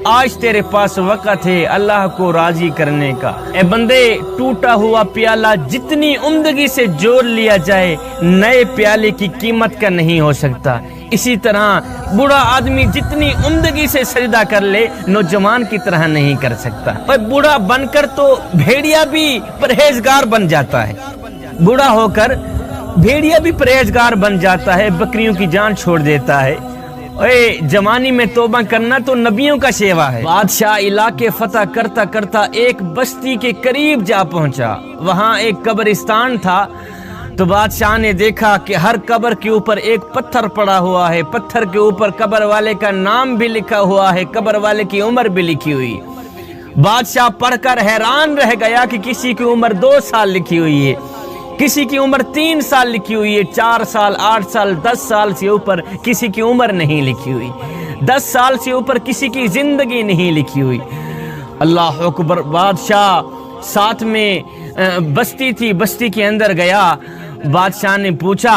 آج تیرے پاس وقت ہے اللہ کو راضی کرنے کا۔ اے بندے ٹوٹا ہوا پیالہ جتنی عمدگی سے جوڑ لیا جائے نئے پیالے کی قیمت کا نہیں ہو سکتا۔ اسی طرح بوڑھا آدمی جتنی عمدگی سے سجدہ کر لے نوجوان کی طرح نہیں کر سکتا۔ اور بوڑھا بن کر تو بھیڑیا بھی پرہیزگار بن جاتا ہے، بوڑھا ہو کر بھیڑیا بھی پرہیزگار بن جاتا ہے، بکریوں کی جان چھوڑ دیتا ہے۔ اے جوانی میں توبہ کرنا تو نبیوں کا شیوا ہے۔ بادشاہ علاقے فتح کرتا کرتا ایک بستی کے قریب جا پہنچا، وہاں ایک قبرستان تھا۔ تو بادشاہ نے دیکھا کہ ہر قبر کے اوپر ایک پتھر پڑا ہوا ہے، پتھر کے اوپر قبر والے کا نام بھی لکھا ہوا ہے، قبر والے کی عمر بھی لکھی ہوئی۔ بادشاہ پڑھ کر حیران رہ گیا کہ کسی کی عمر 2 سال لکھی ہوئی ہے، کسی کی عمر 3 سال لکھی ہوئی ہے، 4 سال 8 سال 10 سال سے اوپر کسی کی عمر نہیں لکھی ہوئی، 10 سال سے اوپر کسی کی زندگی نہیں لکھی ہوئی۔ اللہ اکبر۔ بادشاہ ساتھ میں بستی تھی، بستی کے اندر گیا۔ بادشاہ نے پوچھا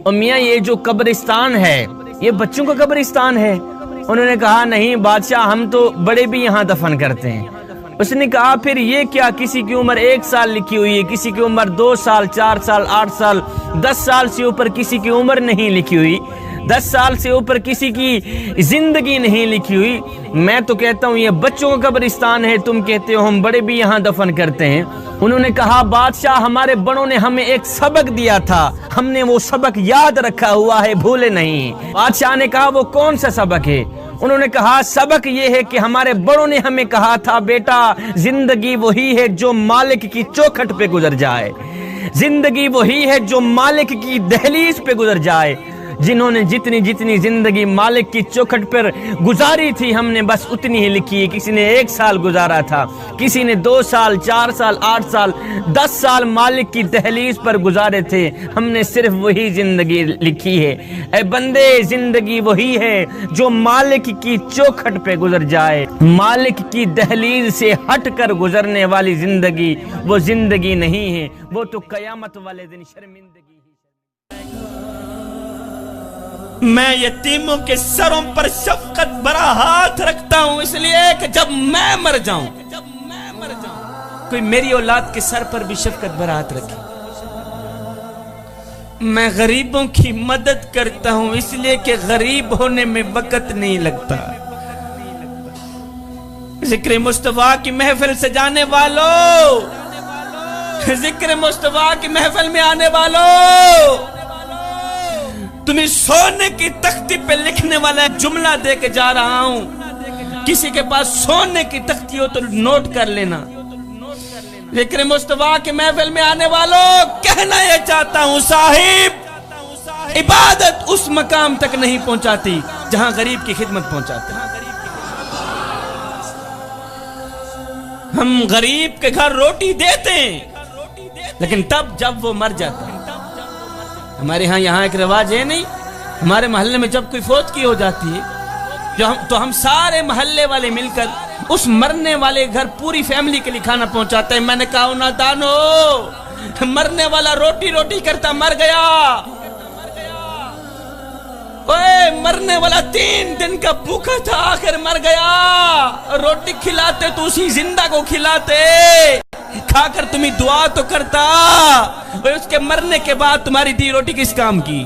میاں یہ جو قبرستان ہے یہ بچوں کا قبرستان ہے؟ انہوں نے کہا نہیں بادشاہ ہم تو بڑے بھی یہاں دفن کرتے ہیں۔ اس نے کہا پھر یہ کیا، کسی کی عمر 1 سال لکھی ہوئی ہے، کسی کی عمر 2 سال 4 سال 8 سال 10 سال سے اوپر کسی کی عمر نہیں لکھی ہوئی، 10 سال سے اوپر کسی کی زندگی نہیں لکھی ہوئی۔ میں تو کہتا ہوں یہ بچوں کا قبرستان ہے، تم کہتے ہو ہم بڑے بھی یہاں دفن کرتے ہیں۔ انہوں نے کہا بادشاہ ہمارے بڑوں نے ہمیں ایک سبق دیا تھا، ہم نے وہ سبق یاد رکھا ہوا ہے، بھولے نہیں۔ بادشاہ نے کہا وہ کون سا سبق ہے؟ انہوں نے کہا سبق یہ ہے کہ ہمارے بڑوں نے ہمیں کہا تھا بیٹا زندگی وہی ہے جو مالک کی چوکھٹ پہ گزر جائے، زندگی وہی ہے جو مالک کی دہلیز پہ گزر جائے۔ جنہوں نے جتنی زندگی مالک کی چوکھٹ پر گزاری تھی ہم نے بس اتنی ہی لکھی ہے۔ کسی نے 1 سال گزارا تھا، کسی نے 2 سال 4 سال 8 سال 10 سال مالک کی دہلیز پر گزارے تھے، ہم نے صرف وہی زندگی لکھی ہے۔ اے بندے زندگی وہی ہے جو مالک کی چوکھٹ پہ گزر جائے، مالک کی دہلیز سے ہٹ کر گزرنے والی زندگی وہ زندگی نہیں ہے، وہ تو قیامت والے دن شرمندگی۔ میں یتیموں کے سروں پر شفقت بھرا ہاتھ رکھتا ہوں اس لیے کہ جب میں مر جاؤں کوئی میری اولاد کے سر پر بھی شفقت بھرا ہاتھ رکھے۔ میں غریبوں کی مدد کرتا ہوں اس لیے کہ غریب ہونے میں وقت نہیں لگتا۔ ذکر مصطفیٰ کی محفل سے جانے والوں، ذکر مصطفیٰ کی محفل میں آنے والوں، تمہیں سونے کی تختی پہ لکھنے والا جملہ دے کے جا رہا ہوں، کسی کے پاس سونے کی تختی ہو تو نوٹ کر لینا۔ ذکر مصطفیٰ کے محفل میں آنے والوں کہنا یہ چاہتا ہوں صاحب عبادت اس مقام تک نہیں پہنچاتی جہاں غریب کی خدمت پہنچاتے ہیں۔ ہم غریب کے گھر روٹی دیتے ہیں لیکن تب جب وہ مر جاتا ہے۔ ہمارے ہاں یہاں ایک رواج ہے نہیں، ہمارے محلے میں جب کوئی فوت کی ہو جاتی ہے تو ہم سارے محلے والے مل کر اس مرنے والے گھر پوری فیملی کے لیے کھانا پہنچاتے ہیں۔ میں نے کہا نہ دانو مرنے والا روٹی روٹی کرتا مر گیا، اوے مرنے والا 3 دن کا بھوکا تھا آخر مر گیا، روٹی کھلاتے تو اسی زندہ کو کھلاتے، کھا کر تمہیں دعا تو کرتا، اس کے مرنے کے بعد تمہاری دی روٹی کس کام کی؟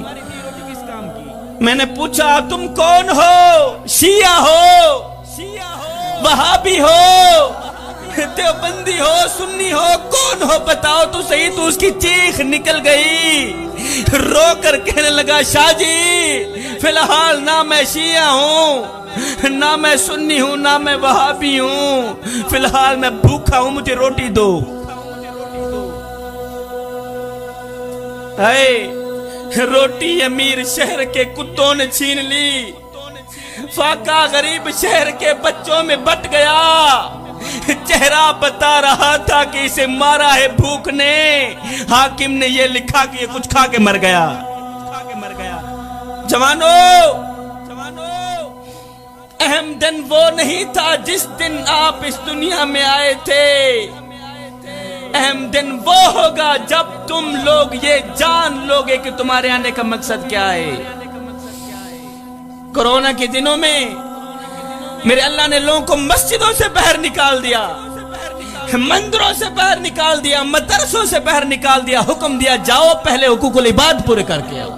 میں نے پوچھا تم کون ہو؟ شیعہ ہو، وہابی ہو، دیوبندی ہو، سنی ہو، کون ہو بتاؤ تو صحیح۔ تو اس کی چیخ نکل گئی، رو کر کہنے لگا شاہ جی فی الحال نہ میں شیعہ ہوں، نہ میں سنی ہوں، نہ میں وہابی ہوں، فی الحال میں بھوکا ہوں، مجھے روٹی دو۔ روٹی امیر شہر کے کتوں نے چھین لی، فاقہ غریب شہر کے بچوں میں بٹ گیا، چہرہ بتا رہا تھا کہ اسے مارا ہے بھوک نے، حاکم نے یہ لکھا کہ یہ کچھ کھا کے مر گیا۔ جوانو اہم دن وہ نہیں تھا جس دن آپ اس دنیا میں آئے تھے، اہم دن وہ ہوگا جب تم لوگ یہ جان لوگے کہ تمہارے آنے کا مقصد کیا ہے۔ کورونا کے دنوں میں میرے اللہ نے لوگوں کو مسجدوں سے باہر نکال دیا، مندروں سے باہر نکال دیا، مدرسوں سے باہر نکال دیا، حکم دیا جاؤ پہلے حقوق العباد پورے کر کے آؤ۔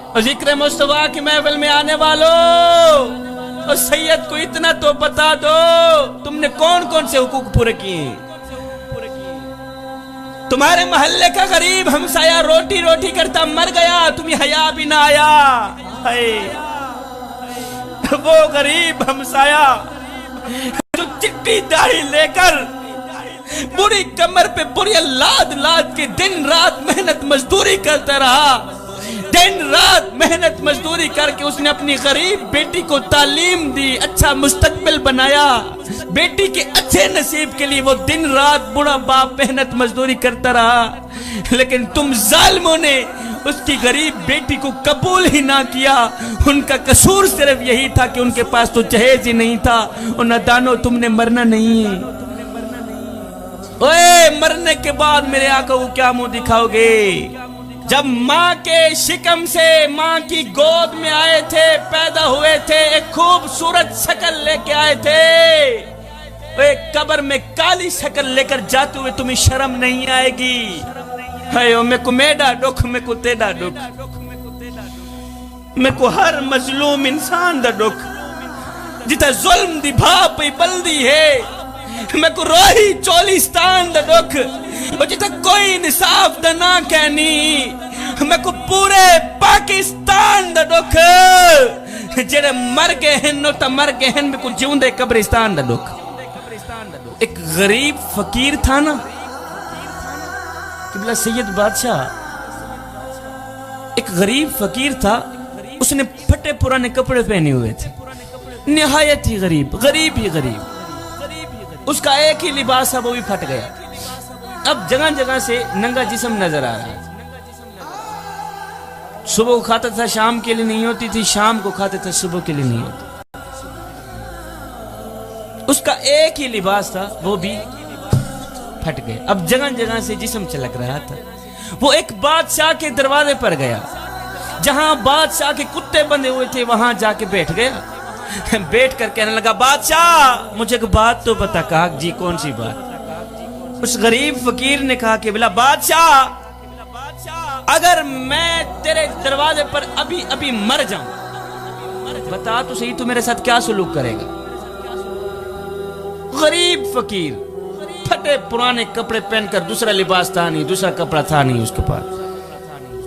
اور ذکر مصطفیٰ کی محفل میں آنے والوں، اور سید کو اتنا تو بتا دو تم نے کون کون سے حقوق پورے کیے؟ تمہارے محلے کا غریب ہمسایہ روٹی روٹی کرتا مر گیا، تمہیں حیا بھی نہ آیا۔ وہ غریب ہمسایہ جو چٹی داڑھی لے کر بری کمر پہ بری لاد لاد کے دن رات محنت مزدوری کرتا رہا، دن رات محنت مزدوری کر کے اس نے اپنی غریب بیٹی کو تعلیم دی، اچھا مستقبل بنایا، بیٹی کے اچھے نصیب کے لیے وہ دن رات بڑا باپ محنت مزدوری کرتا رہا، لیکن تم ظالموں نے اس کی غریب بیٹی کو قبول ہی نہ کیا۔ ان کا قصور صرف یہی تھا کہ ان کے پاس تو جہیز ہی نہیں تھا۔ اور نادانو تم نے مرنا نہیں ہے، اوے مرنے کے بعد میرے آقا کو کیا منہ دکھاؤ گے؟ جب ماں کے شکم سے ماں کی گود میں آئے تھے، پیدا ہوئے تھے، ایک خوبصورت شکل لے کے آئے تھے، ایک قبر میں کالی شکل لے کر جاتے ہوئے تمہیں شرم نہیں آئے گی؟ میں کو میڈا ڈک، میں کو تیڈا ڈک، میں کو ہر مظلوم انسان دا ڈک، جتا ظلم دی بھاپ بلدی ہے، میں کو روحی چولستان دا ڈک، اور جتا کوئی انصاف دا نہ کہنی، میں کو پورے پاکستان دا ڈک، جڑے مر گئے ہیں نو تا مر گئے ہیں، میں کو جیوندے قبرستان دا ڈک۔ ایک غریب فقیر تھا نا قبلہ سید بادشاہ، ایک غریب فقیر تھا، اس نے پھٹے پرانے کپڑے پہنے ہوئے تھے، نہایت ہی غریب، غریب ہی غریب، اس کا ایک ہی لباس تھا وہ بھی پھٹ گیا۔ اب جگہ جگہ سے ننگا جسم نظر آ رہا ہے، صبح کو کھاتا تھا شام کے لیے نہیں ہوتی تھی، شام کو کھاتا تھا صبح کے لیے نہیں ہوتی، اس کا ایک ہی لباس تھا وہ بھی پھٹ گئے۔ اب جگہ جگہ سے جسم چلک رہا تھا، وہ ایک بادشاہ کے دروازے پر گیا، جہاں بادشاہ کے کتے بندے ہوئے تھے وہاں جا کے بیٹھ گیا، بیٹھ کر کہنے لگا بادشاہ مجھے ایک بات تو بتا۔ کہا جی کون سی بات؟ اس غریب فقیر نے کہا کہ بلا بادشاہ اگر میں تیرے دروازے پر ابھی ابھی مر جاؤں، بتا تو صحیح تو میرے ساتھ کیا سلوک کرے گا؟ غریب فقیر پھٹے پرانے کپڑے پہن کر، دوسرا لباس تھا نہیں، دوسرا کپڑا تھا نہیں اس کے پاس،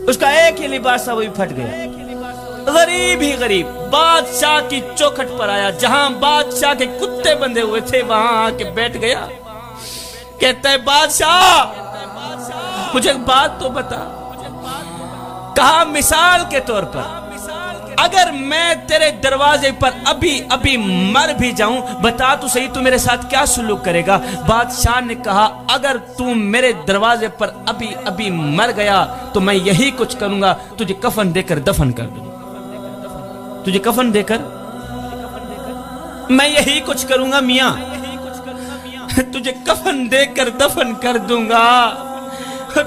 اس کا ایک ہی لباس تھا وہ بھی پھٹ گیا۔ غریب ہی غریب بادشاہ کی چوکھٹ پر آیا، جہاں بادشاہ کے کتے بندے ہوئے تھے وہاں آ کے بیٹھ گیا، کہتا ہے بادشاہ مجھے ایک بات تو بتا۔ کہا مثال کے طور پر اگر میں تیرے دروازے پر ابھی ابھی مر بھی جاؤں، بتا تو صحیح تو میرے ساتھ کیا سلوک کرے گا؟ بادشاہ نے کہا اگر تو میرے دروازے پر ابھی ابھی مر گیا تو میں یہی کچھ کروں گا، تجھے کفن دے کر دفن کر دوں، تجھے کفن دے کر میں یہی کچھ کروں گا میاں، تجھے کفن دے کر دفن کر دوں گا،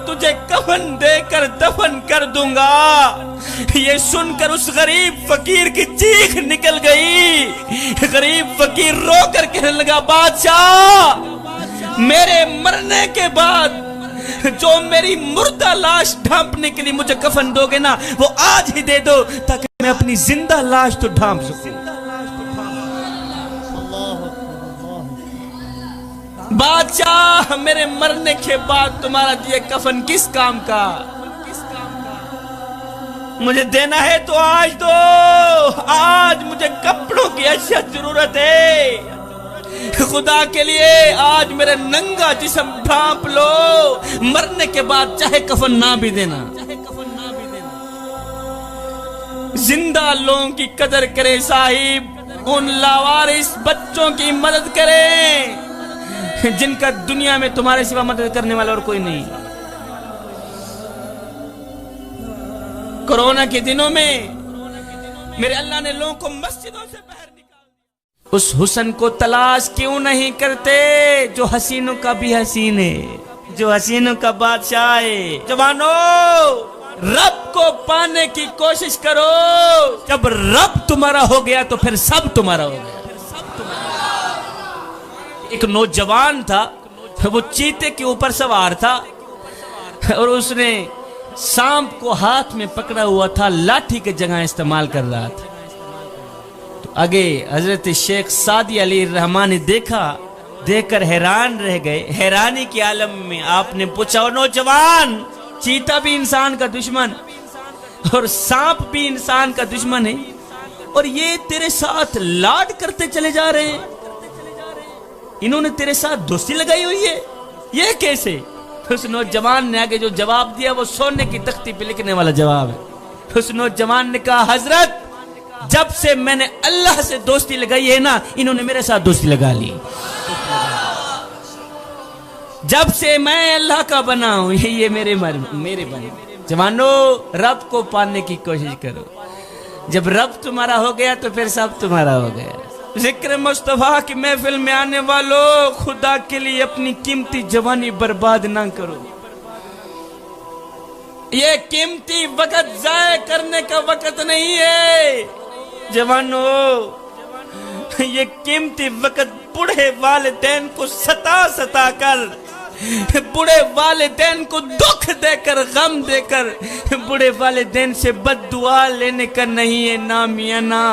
تجھے کفن دے کر دفن کر دوں گا۔ یہ سن کر اس غریب فقیر کی چیخ نکل گئی، غریب فقیر رو کر کہنے لگا بادشاہ میرے مرنے کے بعد جو میری مردہ لاش ڈھانپنے کے لیے مجھے کفن دو گے نا، وہ آج ہی دے دو تاکہ میں اپنی زندہ لاش تو ڈھانپ سکوں۔ بادشاہ میرے مرنے کے بعد تمہارا یہ کفن کس کام کا؟ مجھے دینا ہے تو آج دو، آج مجھے کپڑوں کی اشد ضرورت ہے، خدا کے لیے آج میرے ننگا جسم ڈھانپ لو، مرنے کے بعد چاہے کفن نہ بھی دینا۔ زندہ لوگوں کی قدر کریں صاحب، ان لاوارث بچوں کی مدد کریں جن کا دنیا میں تمہارے سوا مدد کرنے والا اور کوئی نہیں۔ کرونا کے دنوں میں میرے اللہ نے لوگوں کو مسجدوں سے باہر نکال، اس حسن کو تلاش کیوں نہیں کرتے جو حسینوں کا بھی حسین ہے، جو حسینوں کا بادشاہ ہے؟ جوانوں رب کو پانے کی کوشش کرو، جب رب تمہارا ہو گیا تو پھر سب تمہارا ہو گیا۔ ایک نوجوان تھا، وہ چیتے کے اوپر سوار تھا اور اس نے سانپ کو ہاتھ میں پکڑا ہوا تھا، لاٹھی کے جگہ استعمال کر رہا تھا۔ تو آگے حضرت شیخ سعدی علیہ الرحمن نے دیکھا، دیکھ کر حیران رہ گئے۔ حیرانی کے عالم میں آپ نے پوچھا، او نوجوان، چیتا بھی انسان کا دشمن اور سانپ بھی انسان کا دشمن ہے، اور یہ تیرے ساتھ لاڈ کرتے چلے جا رہے ہیں، انہوں نے تیرے ساتھ دوستی لگائی ہوئی ہے، یہ کیسے؟ اس نوجوان نے آگے جو جواب دیا وہ سونے کی تختی پہ لکھنے والا جواب ہے۔ اس نوجوان نے کہا، حضرت جب سے میں نے اللہ سے دوستی لگائی ہے نا، انہوں نے میرے ساتھ دوستی لگا لی۔ جب سے میں اللہ کا بنا ہوں، یہ میرے بنے۔ جوانو، رب کو پانے کی کوشش کرو، جب رب تمہارا ہو گیا تو پھر سب تمہارا ہو گیا۔ ذکر مصطفیٰ کی محفل میں آنے والوں، خدا کے لیے اپنی قیمتی جوانی برباد نہ کرو۔ یہ قیمتی وقت ضائع کرنے کا وقت نہیں ہے جوانو، یہ قیمتی وقت بوڑھے والدین کو ستا کر، بوڑھے والدین کو دکھ دے کر، غم دے کر، بوڑھے والدین سے بد دعا لینے کا نہیں ہے نامیاں نا۔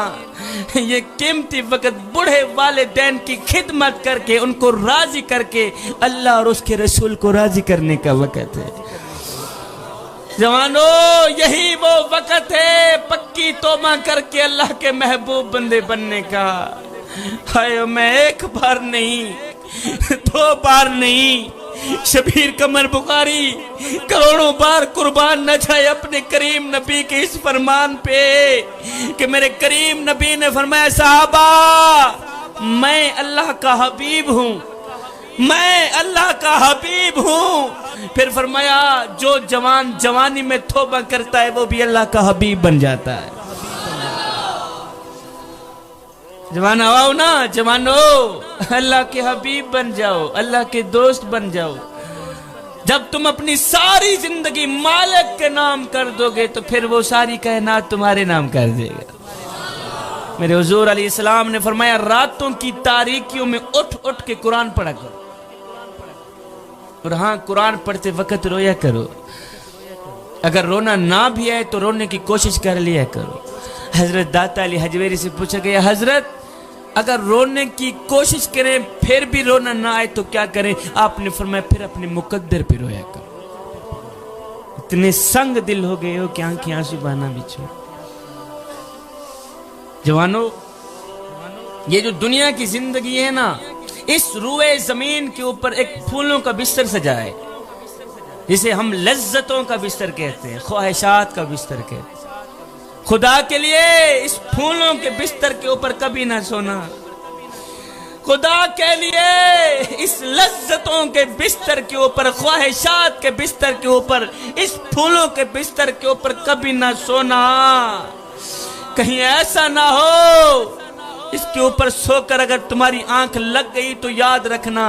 یہ قیمتی وقت بوڑھے والدین کی خدمت کر کے، ان کو راضی کر کے، اللہ اور اس کے رسول کو راضی کرنے کا وقت ہے۔ جوانو، یہی وہ وقت ہے پکی توبہ کر کے اللہ کے محبوب بندے بننے کا۔ ہائے، میں ایک بار نہیں، دو بار نہیں، شبیر قمر بخاری کروڑوں بار قربان نہ جائے اپنے کریم نبی کے اس فرمان پہ کہ میرے کریم نبی نے فرمایا، صحابہ میں اللہ کا حبیب ہوں، میں اللہ کا حبیب ہوں۔ پھر فرمایا، جو جوان جوانی میں توبہ کرتا ہے وہ بھی اللہ کا حبیب بن جاتا ہے۔ جوان آؤ نا، جوانو، اللہ کے حبیب بن جاؤ، اللہ کے دوست بن جاؤ۔ جب تم اپنی ساری زندگی مالک کے نام کر دو گے تو پھر وہ ساری کائنات تمہارے نام کر دے گا۔ میرے حضور علیہ السلام نے فرمایا، راتوں کی تاریکیوں میں اٹھ اٹھ کے قرآن پڑھا کرو، اور ہاں، قرآن پڑھتے وقت رویا کرو، اگر رونا نہ بھی آئے تو رونے کی کوشش کر لیا کرو۔ حضرت داتا علی حجویری سے پوچھا گیا، حضرت اگر رونے کی کوشش کریں پھر بھی رونا نہ آئے تو کیا کریں؟ آپ نے فرمایا، پھر اپنے مقدر پہ رویا کرو۔ اتنے سنگ دل ہو گئے ہو کہ آنکھیں آنسو بہانا بھی چھوڑ۔ جوانو، یہ جو دنیا کی زندگی ہے نا، اس روئے زمین کے اوپر ایک پھولوں کا بستر سجا ہے، جسے ہم لذتوں کا بستر کہتے ہیں، خواہشات کا بستر کہتے ہیں۔ خدا کے لیے اس پھولوں کے بستر کے اوپر کبھی نہ سونا، خدا کے لیے اس لذتوں کے بستر کے اوپر، خواہشات کے بستر کے اوپر، اس پھولوں کے بستر کے اوپر کبھی نہ سونا۔ کہیں ایسا نہ ہو اس کے اوپر سو کر اگر تمہاری آنکھ لگ گئی تو یاد رکھنا،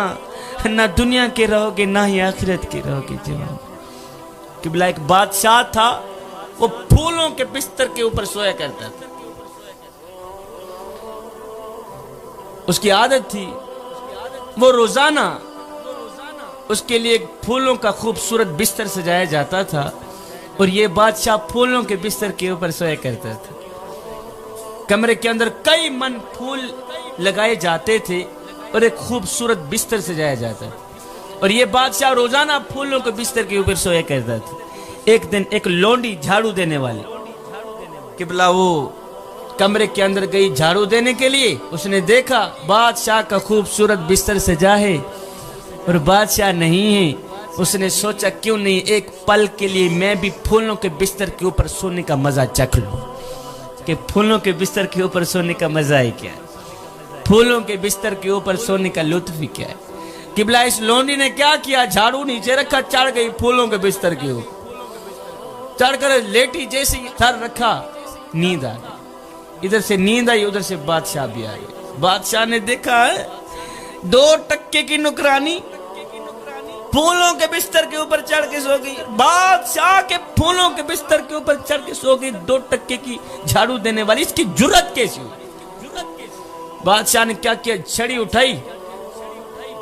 نہ دنیا کے رہو گے نہ ہی آخرت کے رہو گے۔ جوان، قبلہ ایک بادشاہ تھا، وہ پھولوں کے بستر کے اوپر سویا کرتا تھا۔ اس کی عادت تھی، وہ روزانہ اس کے لیے پھولوں کا خوبصورت بستر سجایا جاتا تھا، اور یہ بادشاہ پھولوں کے بستر کے اوپر سویا کرتا تھا۔ کمرے کے اندر کئی من پھول لگائے جاتے تھے اور ایک خوبصورت بستر سجایا جاتا تھا، اور یہ بادشاہ روزانہ پھولوں کے بستر کے اوپر سویا کرتا تھا۔ ایک دن ایک لونڈی جھاڑو دینے والی قبلہ وہ کمرے کے اندر گئی جھاڑو دینے کے لیے، اس نے دیکھا بادشاہ کا خوبصورت بستر سجا ہے اور بادشاہ نہیں ہے۔ اس نے سوچا کیوں نہیں ایک پل کے لیے میں بھی پھولوں کے بستر کے اوپر سونے کا مزہ چکھ لوں، کہ پھولوں کے بستر کے اوپر سونے کا مزہ ہی کیا ہے، پھولوں کے بستر کے اوپر سونے کا لطف ہی کیا ہے۔ قبلہ اس لونڈی نے کیا کیا، جھاڑو نیچے رکھا، چڑھ گئی پھولوں کے بستر کے اوپر، چڑھ کر لیٹی، جیسے سر رکھا نیند آ گئی، ادھر سے نیند آئی ادھر سے بادشاہ بھی آ گئی۔ بادشاہ نے دیکھا ہے 2 ٹکے کی نکرانی پھولوں کے بستر کے اوپر چڑھ کے سو گئی، بادشاہ کے پھولوں کے بستر کے اوپر چڑھ کے سو گئی 2 ٹکے کی جھاڑو دینے والی، اس کی جرت کیسی ہوئی؟ بادشاہ نے کیا کیا، چھڑی اٹھائی